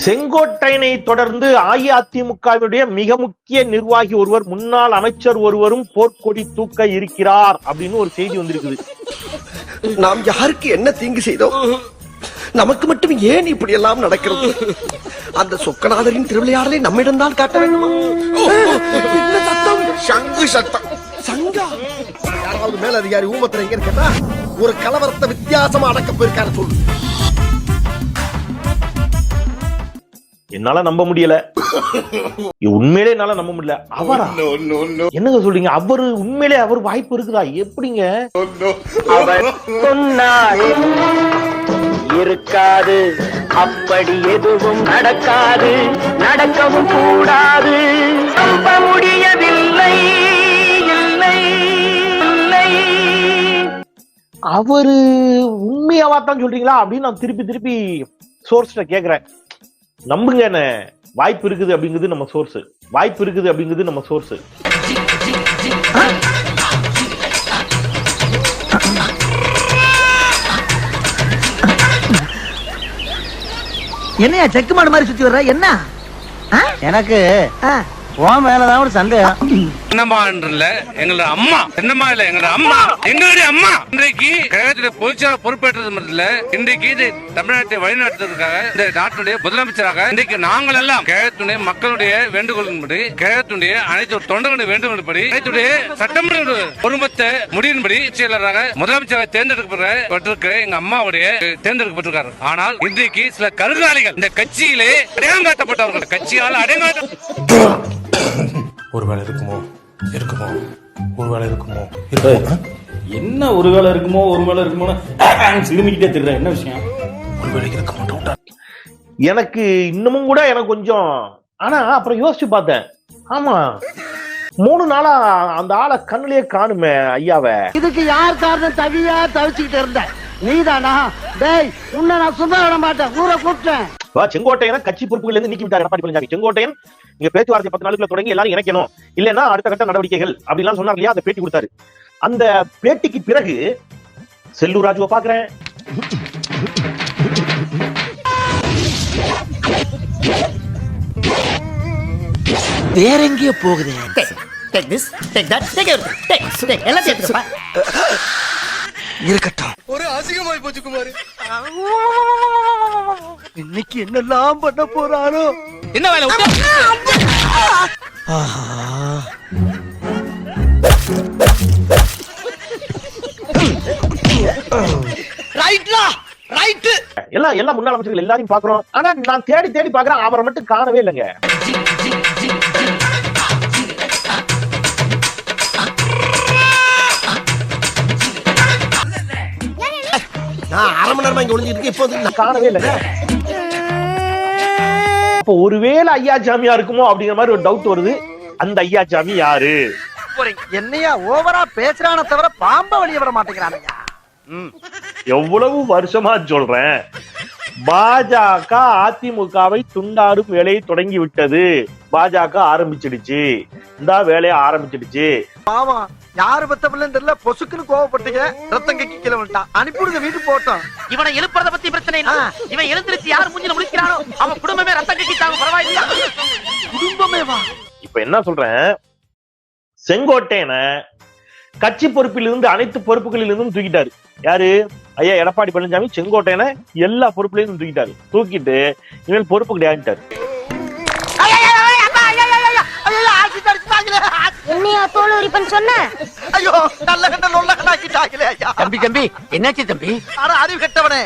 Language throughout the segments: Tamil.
செங்கோட்டையனை தொடர்ந்து அஇஅதிமுகவுடைய மிக முக்கிய நிர்வாகி ஒருவர், முன்னாள் அமைச்சர் ஒருவரும் போர்க்கொடி தூக்க இருக்கிறார் அப்படின்னு ஒரு செய்தி வந்திருக்குது. நாம் யாருக்கு என்ன தீங்கு செய்தோம்? நமக்கு மட்டும் ஏன் இப்படி எல்லாம் நடக்கிறது? அந்த சொக்கநாதரின் திருவிளையாடலை நம்மிடம் தான் காட்ட வேண்டுமா? என்ன சத்தம்? சங்கு சத்தம். சங்கா? யாராவது மேல அதிகாரி ஊமத்துல எங்க இருக்கா? ஒரு கலவரத்தை வித்தியாசமா அடக்க போயிருக்காரு சொல்லு. என்னால நம்ப முடியல, உண்மையிலே என்னால நம்ப முடியல. அவரா? என்னங்க சொல்றீங்க? அவரு உண்மையிலே அவர் வாய்ப்பு இருக்குதா? எப்படிங்க? இருக்காது, அப்படி எதுவும் நடக்காது, நடக்கவும் கூடாது, நம்ப முடியவில்லை. அவரு உண்மையாவா தான் சொல்றீங்களா அப்படின்னு நான் திருப்பி சோர்ஸ்ல கேக்குறேன். நம்புங்க, என்ன வாய்ப்பு இருக்குது அப்படிங்கிறது நம்ம சோர்ஸ். வாய்ப்பு இருக்குது அப்படிங்கிறது நம்ம சோர்ஸ். என்னையா செக்கு மாடு மாதிரி சுத்தி வர்ற? என்ன எனக்கு உன் மேலதான் ஒரு சந்தேகம். என்னம்மான்றல எங்களோட அம்மா, என்னம்மா இல்ல எங்களோட அம்மா, எங்களுடைய அம்மா இன்றைக்கு கழகத்துடைய பொதுச்செயலாளர் பொறுப்பேற்றது மட்டும் இல்ல, இன்றைக்கு இது தமிழ்நாட்டை வழிநடத்துவதற்காக இந்த நாட்டுடைய முதலமைச்சராக இன்றைக்கு நாங்கள் எல்லாம் கழகத்துடைய மக்களுடைய வேண்டுகோளின்படி, கழகத்துடைய அனைத்து தொண்டர்களுடைய வேண்டுகோளின்படி, அனைத்துடைய சட்டமன்ற குடும்பத்தை முடியின்படி செயலராக முதலமைச்சராக தேர்ந்தெடுக்கப்பட்டிருக்கிற எங்க அம்மாவுடைய தேர்ந்தெடுக்கப்பட்டிருக்காரு. ஆனால் இன்றைக்கு சில கருங்காலிகள் இந்த கட்சியிலே அடையாளம் காட்டப்பட்டவர்கள், கட்சியால் அடையாளம் ஒருவேளை இருக்குமோ ஒருவேளை இருக்குமோ என்ன ஒருவேளை இருக்குமோ சிறுமிக்கிட்டே தெரியல. என்ன விஷயம்? ஒருவேளை இருக்க மாட்டோம். எனக்கு இன்னமும் கூட எனக்கு கொஞ்சம், ஆனா அப்புறம் யோசிச்சு பார்த்தேன். ஆமா, 3 நாளா அந்த ஆளை கண்ணுலயே காணுமே ஐயாவை. இதுக்கு யார் காரணம்? தவியா தவிச்சுக்கிட்டு இருந்த நீதானா? டேய், உன்னை நான் சும்மா விட மாட்டேன், ஊரை கூப்பிட்டேன். செங்கோட்டையனை கட்சி பொறுப்புகள் இருந்து நீக்கி விட்டார் எடப்பாடி பழனிசாமி. செங்கோட்டையன் இங்க பேச்சுவார்த்தை 10 நாளுக்குள்ள தொடங்கி எல்லாரும் இணைக்கணும், இல்லன்னா அடுத்த கட்ட நடவடிக்கைகள் அப்படிலாம் சொன்னார் இல்லையா? அந்த பேட்டி கொடுத்தாரு. அந்த பேட்டிக்கு பிறகு செல்லூர் ராஜுவை பாக்குறேன், வேற எங்கேயோ போகுது. இருக்கட்டும். ஒரு அசிங்கமாய் போச்சு குமார். இன்னைக்கு என்னெல்லாம் பண்ண போறானோ? என்ன வேலை? எல்லா முன்னாள் அமைச்சர்கள் எல்லாரையும் பாக்குறோம். ஆனா நான் தேடி பாக்குறேன், அவரை மட்டும் காணவே இல்லைங்க. நான் 1/2 மணி நேரமா இங்க ஒளிஞ்சிட்டு இப்போ காணவே இல்லைங்க. அப்போ ஒருவேளை ஐயா ஜாமியா இருக்குமோ அப்படிங்கிற மாதிரி ஒரு டவுட் வருது. அந்த ஐயா ஜாமி யாரு? என்னையா ஓவரா பேசுறான தவிர பாம்ப வெளிய வர மாட்டேங்கிறானயா. எவ்வளவு வருஷமா சொல்றேன், பாஜக அதிமுகவை துண்டாடும் வேலையை தொடங்கி விட்டது. பாஜக ஆரம்பிச்சிடுச்சு, இந்த வேலையை ஆரம்பிச்சிடுச்சு. பாவம், யாரு பத்த பிள்ளைன்னு தெரியல, பொசுக்குன்னு கோவப்பட்டீங்க, ரத்தம் கக்கி கீழே விட்டான். அனுப்பிவிடுங்க, வீட்டுக்கு போட்டோம். இவனை எழுப்புறத பத்தி பிரச்சனை இல்ல. இவன் எழுந்திருச்சு யார் மூஞ்சில முடிக்கிறானோ அவன் குடும்பமே ரத்தம் கக்கிட்டாங்க. பரவாயில்லையா? குடும்பமே வா. இப்ப என்ன சொல்றேன், செங்கோட்டையனை கட்சி பொறுப்பில் இருந்து அனைத்து பொறுப்புகளில் இருந்தும் தூக்கிட்டாரு. யாரு? ஐயா எடப்பாடி பழனிசாமி செங்கோட்டையனை எல்லா பொறுப்புலையும் தூக்கிட்டாரு. தூக்கிட்டு இவன் பொறுப்பு கிடையாதுட்டாரு. தம்பி என்னாச்சு தம்பி? அறிவு கட்டவனே,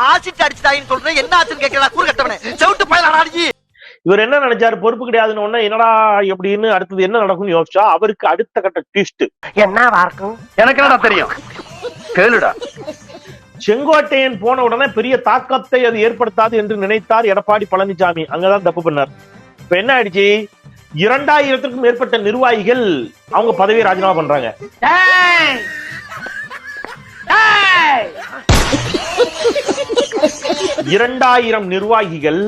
ஆசிட்டு அடிச்சுட்டாயின்னு சொல்றேன். என்ன ஆச்சுன்னு கேட்கலாம். கூறு கட்டவனே, செவுட்டு பயலாடி. இவர் என்ன நினைச்சாரு? பொறுப்பு கிடையாதுன்னு ஒண்ணு என்னடா எப்படின்னு அடுத்தது என்ன நடக்கும்னு யோசிச்சா, அவருக்கு அடுத்த கட்ட ட்விஸ்ட் என்னவா இருக்கும்? எனக்கு என்னடா தெரியும், கேளுடா. செங்கோட்டையன் போன உடனே பெரிய தாக்கத்தை அது ஏற்படுத்தாது என்று நினைத்தார் எடப்பாடி பழனிசாமி. அங்கதான் தப்பு பண்ணார். இப்ப என்ன ஆயிடுச்சு, 2000க்கும் மேற்பட்ட நிர்வாகிகள் அவங்க பதவியை ராஜினாமா பண்றாங்க. 2000 நிர்வாகிகள்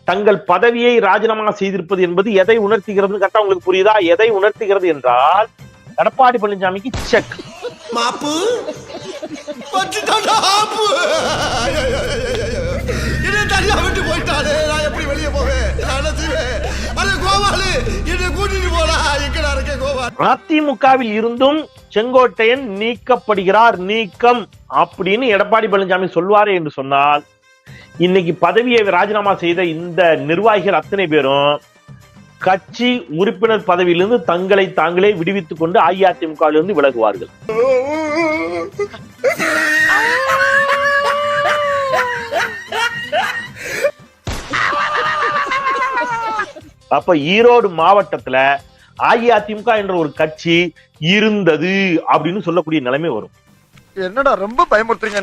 தங்கள் பதவியை ராஜினாமா செய்திருப்பது என்பது எதை உணர்த்துகிறது? கரெக்டா உங்களுக்கு புரியுதா? எதை உணர்த்துகிறது என்றால், எடப்பாடி பழனிசாமிக்கு செக் மாப்பு தனியா விட்டு போயிட்டாரு. நான் எப்படி வெளியே அதிமுகவில் இருந்தும் செங்கோட்டையன் நீக்கப்படுகிறார், நீக்கம் அப்படின்னு எடப்பாடி பழனிசாமி சொல்வாரே என்று சொன்னால், இன்னைக்கு பதவியை ராஜினாமா செய்த இந்த நிர்வாகிகள் அத்தனை பேரும் கட்சி உறுப்பினர் பதவியிலிருந்து தங்களை தாங்களே விடுவித்துக் கொண்டு அஇஅதிமுகவிலிருந்து விலகுவார்கள். அப்ப ஈரோடு மாவட்டத்துல அஇஅதிமுக என்ற ஒரு கட்சி இருந்தது அப்படின்னு சொல்லக்கூடிய நிலைமை வரும். என்னடா ரொம்ப பயமுறுத்துறீங்க.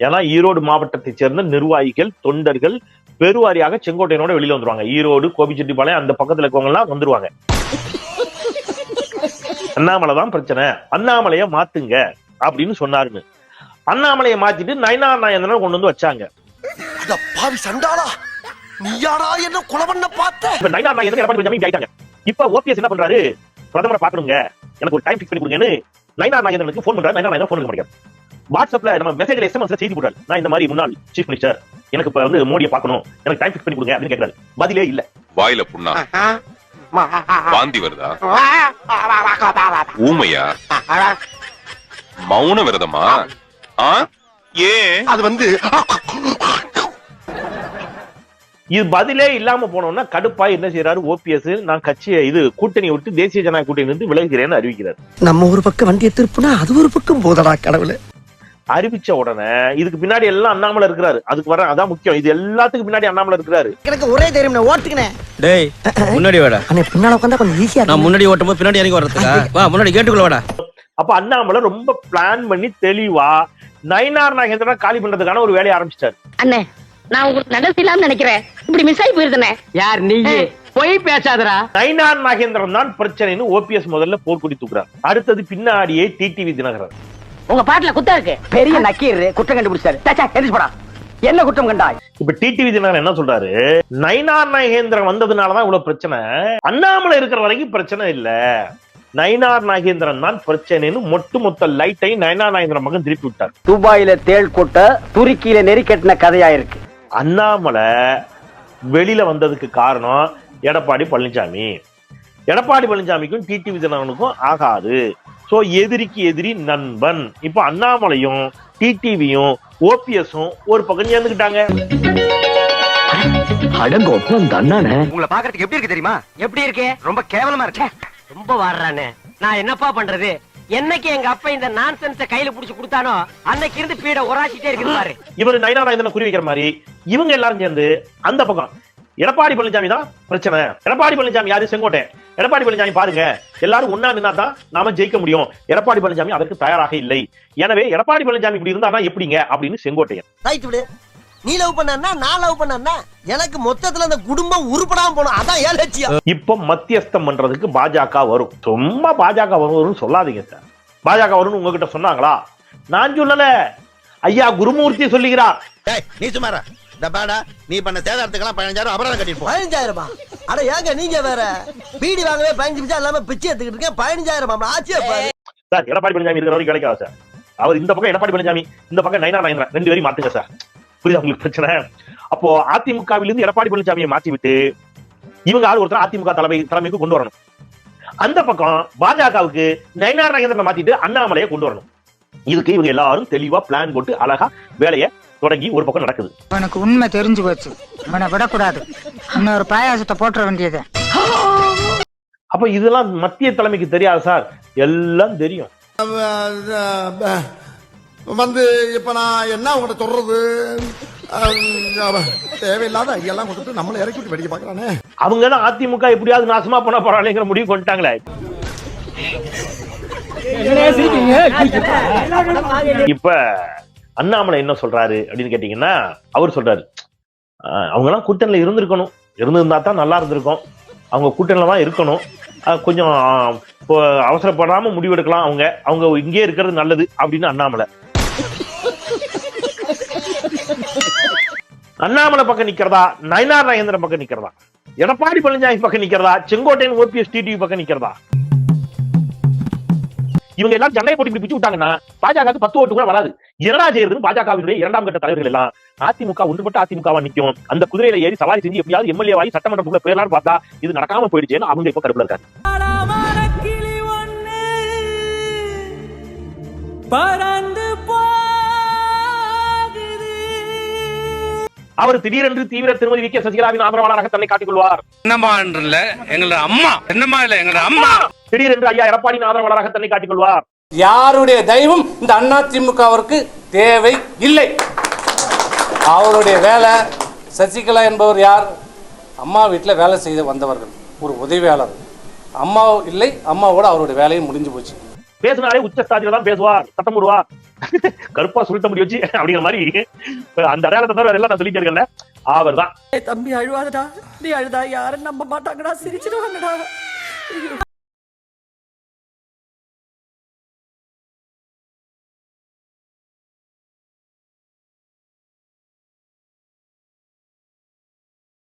ஏன்னா ஈரோடு மாவட்டத்தை சேர்ந்த நிர்வாகிகள், தொண்டர்கள் பெருவாரியாக செங்கோட்டையனோட வெளியில வந்துருவாங்க. ஈரோடு, கோபிச்செட்டிப்பாளையம் அந்த பக்கத்துல இருக்கவங்க எல்லாம் வந்துருவாங்க. அண்ணாமலை தான் பிரச்சனை, அண்ணாமலைய மாத்துங்க அப்படின்னு சொன்னாருன்னு அண்ணாமலையை மாத்திட்டு நயினார் நாகேந்திரனை கொண்டு வந்து வச்சாங்க. பாவி சண்டாளா, நீயாடா என்ன கொலை பண்ண பார்த்த? இப்ப நயினார் நாகேந்திரன் எடப்பாடி பழனிசாமி ஆயிட்டாங்க. இப்ப ஓபிஎஸ் என்ன பண்றாரு, பிரதமரை பாக்கணுங்க, எனக்கு ஒரு டைம் ஃபிக்ஸ் பண்ணி கொடுங்கன்னு நயினார் நாகேந்திரனுக்கு போன் பண்றாரு. நயினார் நாகேந்திரன் போன் பண்ண மாட்டேங்கிறார். வாட்ஸ்அப்ல நம்ம மெசேஜ்ல எஸ்எம்எஸ்ல செய்தி போடுறாரு, நான் இந்த மாதிரி முன்னாள் சீஃப் மினிஸ்டர், எனக்கு இப்ப வந்து மோடியை பார்க்கணும், எனக்கு டைம் ஃபிக்ஸ் பண்ணி கொடுங்க அப்படின்னு கேட்கிறாரு. பதிலே இல்ல. வாயில புண்ணா, வாந்தி வருதா, ஊமையா, மௌன விரதமா, ஏன் அது வந்து இது பதிலே இல்லாம போனோம்னா கடுப்பாய் என்ன செய்யறாரு ஓபிஎஸ், நான் கட்சியை கூட்டணி விட்டு தேசிய ஜனநாயக கூட்டணி இருந்து விலகுகிறேன்னு அறிவிக்கிறார். நம்ம ஒரு பக்கம் வண்டியை திருப்புனா அது ஒரு பக்கம் போதடா கடவுளே. அறிவிச்ச உடனே இதுக்கு பின்னாடி எல்லாம் அண்ணாமலை இருக்கிறாரு. அதுக்கு வர அதான் முக்கியம், இது எல்லாத்துக்கும் பின்னாடி அண்ணாமலை இருக்கிறாரு. எனக்கு ஒரே தெரியும், நான் ஓட்டுக்கினேன். டேய் முன்னாடி வாடா. அண்ணே பின்னால உட்கார்ந்தா கொஞ்சம் ஈஸியா நான் முன்னாடி ஓட்டும்போது பின்னாடி இறங்கி வர்றதுக்கா? வா முன்னாடி கேட்டுக்குள்ள வாடா. அப்ப அண்ணாமலை ரொம்ப பிளான் பண்ணி தெளிவா நயினார் நாகேந்திரனை காலி பண்றதுக்கான ஒரு வேலையை ஆரம்பிச்சிட்டாரு. அண்ணே நான் உங்களுக்கு நடத்தலாம்னு நினைக்கிறேன், இப்படி மிஸ் ஆகி போயிருந்தனே. யார் நீ? போய் பேசாதடா. நயினார் நாகேந்திரன் தான் பிரச்சனைன்னு ஓபிஎஸ் முதல்ல போர்க்கொடி தூக்குறார். அடுத்தது பின்னாடியே டிடிவி தினகரன். உங்க பாட்டுல குத்தம் இருக்கு. பெரிய நக்கீர் குற்றம் கண்டுபிடிச்சாரு. போடா, என்ன குற்றம் கண்டாய்? இப்ப டிடிவி தினகரன் என்ன சொல்றாரு, நயினார் நாகேந்திரன் வந்ததுனாலதான் இவ்வளவு பிரச்சனை, அண்ணாமலை இருக்கிற வரைக்கும் பிரச்சனை இல்ல, நயினார் நாகேந்திரன் தான் பிரச்சனைன்னு மொத்த லைட்டை நயினார் நாகேந்திரன் மகன் திருப்பி விட்டார். துபாயில தேள் கொட்ட துருக்கியில நெறி கட்டின கதையா இருக்கு. அண்ணாமலை வெளியில வந்ததுக்கு காரணம் எடப்பாடி பழனிசாமி. எடப்பாடி பழனிசாமிக்கும் டிடிவி தினகரனுக்கும் ஆகாது. சோ எதிரிக்கு எதிரி நண்பன். இப்ப அண்ணாமலையும் டிடிவியும் ஓபிஎஸும் ஒரு பக்கம் சேர்ந்துக்கிட்டாங்க. உங்களை பாக்குறதுக்கு எப்படி இருக்கு தெரியுமா? எப்படி இருக்கு? ரொம்ப கேவலமா இருக்கு. ரொம்ப வாடுறானே, நான் என்னப்பா பண்றது? என்னைக்கு எங்க அப்பா இந்த நான்சென்ஸ கையில புடிச்சு கொடுத்தானோ அன்னைக்கு இருந்து பீட உராசிட்டே இருக்கு பாரு. இவரு நயினார் நாகேந்திரனை குறி வைக்கிற மாதிரி இவங்க எல்லாரும் சேர்ந்து அந்த பக்கம் எடப்பாடி பழனிசாமி தான் பிரச்சனை. எடப்பாடி பழனிசாமி யாரு? செங்கோட்டை. எடப்பாடி பழனிசாமி பாருங்க, எல்லாரும் ஒன்னா நின்னா தான் நாம ஜெயிக்க முடியும். எடப்பாடி பழனிசாமி அதற்கு தயாராக இல்லை. எனவே எடப்பாடி பழனிசாமி இப்படி இருந்தா எப்படிங்க அப்படின்னு செங்கோட்டையன். ரைட் விடு. நீ லவ் பண்ணா நான் லவ் பண்ணா எனக்கு மொத்தத்துல அந்த குடும்பம் உருப்படாம போணும். அதான் ஏன் லட்சியம். இப்ப மத்தியஸ்தம் பண்றதுக்கு பாஜக வரும். சும்மா பாஜக வரும்னு சொல்லாதீங்க சார். பாஜக வரும்னு உங்ககிட்ட சொன்னாங்களா? நான் சொல்லல, ஐயா குருமூர்த்தி சொல்லுகிறார். நீ சுமாரா இந்த பாடா, நீ பண்ண சேதாரத்துக்கெல்லாம் 15,000 அபராதம் கட்டிருப்போம். 15,000? அட ஏங்க நீங்க வேற பீடி வாங்கவே 15 நிமிஷம் இல்லாம பிச்சை எடுத்துக்கிட்டு இருக்கேன். 15,000 ஆச்சே பாரு சார். எடப்பாடி பழனிசாமி இருக்கிற வரைக்கும் கிடைக்காது சார். அவர் இந்த பக்கம் எடப்பாடி பழனிசாமி, இந்த பக்கம் நயினார் நாகேந்திரன், 2 பேரையும் மாத்துங்க சார். புரியுதா உங்களுக்கு பிரச்சனை? அப்போ அதிமுகவிலிருந்து எடப்பாடி பழனிசாமியை மாற்றி விட்டு இவங்க ஆள் ஒருத்தர் அதிமுக தலைமைக்கு கொண்டு வரணும். அந்த பக்கம் பாஜகவுக்கு நயினார் நாகேந்திரனை மாத்திட்டு அண்ணாமலையை கொண்டு வரணும். இதுக்கு இவங்க எல்லாரும் தெளிவா பிளான் போட்டு அழகா வேலையை தொடங்கி ஒரு பக்கம் நடக்குது. உனக்கு உண்மை தெரிஞ்சு போச்சு, உன்னை விடக்கூடாது, இன்னொரு பாயாசத்தை போட்டுற வேண்டியது. அப்ப இதெல்லாம் மத்திய தலைமைக்கு தெரியாது சார், எல்லாம் தெரியும். வந்து இப்ப நான் என்ன உங்கள்கிட்ட சொல்றது, தேவையில்லாத ஐடியெல்லாம் கொடுத்து நம்மளை இறக்கி விட்டு வெடிக்க பாக்குறானே. அவங்க தான் அதிமுக எப்படியாவது நாசமா பண்ண போறாங்களேங்கிற முடிவு கொண்டுட்டாங்களே. இப்ப அண்ணாமலை என்ன சொல்றாரு அப்படின்னு கேட்டீங்கன்னா, அவர் சொல்றாரு அவங்க எல்லாம் கூட்டணியில இருந்திருக்கணும், இருந்திருந்தா தான் நல்லா இருந்திருக்கும், அவங்க கூட்டணியில தான் இருக்கணும், கொஞ்சம் அவசரப்படாம முடிவெடுக்கலாம், அவங்க இங்கே இருக்கிறது நல்லது அப்படின்னு அண்ணாமலை. அண்ணாமலை பக்கம் நிக்கிறதா, நயினார் நாகேந்திரன் பக்கம் நிக்கிறதா, எடப்பாடி பழனிசாமி பக்கம் நிக்கிறதா, செங்கோட்டையன் ஓபிஎஸ் டிடிவி பக்கம் நிக்கிறதா? இவங்க எல்லாரும் சண்டையை போட்டு இப்படி பிடிச்சு விட்டாங்கன்னா பாஜக 10 ஓட்டு கூட வராது. என்னடா செய்யறதுன்னு பாஜகவினுடைய 2ஆம் கட்ட தலைவர்கள் எல்லாம் அதிமுக ஒன்றுபட்ட அதிமுகவா நிக்கும், அந்த குதிரையில ஏறி சவாரி செஞ்சு எப்படியாவது எம்எல்ஏ வாங்கி சட்டமன்றத்துக்குள்ள போயிடலாம்னு பார்த்தா இது நடக்காம போயிடுச்சேன்னு அவங்க இப்ப கடுப்புல இருக்காங்க. அவர் திடீரென்று தீவிர திருமதி வி கே சசிகலாவின் ஆதரவாளராக தன்னை காட்டிக் கொள்வார். என்னம்மா இல்ல எங்களோட அம்மா, என்னம்மா இல்ல எங்களோட அம்மா. திடீரென்று ஐயா எடப்பாடியின் ஆதரவாளராக தன்னை காட்டிக் கொள்வார். யாருடைய தெய்வம் இந்த அதிமுகவிற்கு தேவை இல்லை. அவருடைய வேலை, சசிகலா என்பவர் யார்? அம்மா வீட்டில் வேலை செய்து வந்தவர்கள், ஒரு உதவியாளர். அம்மா இல்லை, அம்மாவோட அவருடைய வேலையும் முடிஞ்சு போச்சு. பேசினாலே உச்சஸ்தாதியில தான் பேசுவார், சட்டம் போடுவார், கருப்பா சுருட்ட முடி வச்சு அப்படிங்கிற மாதிரி அந்த அடையாளத்தை தான் வேற எல்லாம் நான் சொல்லிட்டு இருக்கேன்ல, அவர் தான். தம்பி அழுவாதடா, நீ அழுதா யாரும் நம்ப மாட்டாங்கடா, சிரிச்சிடுவாங்கடா.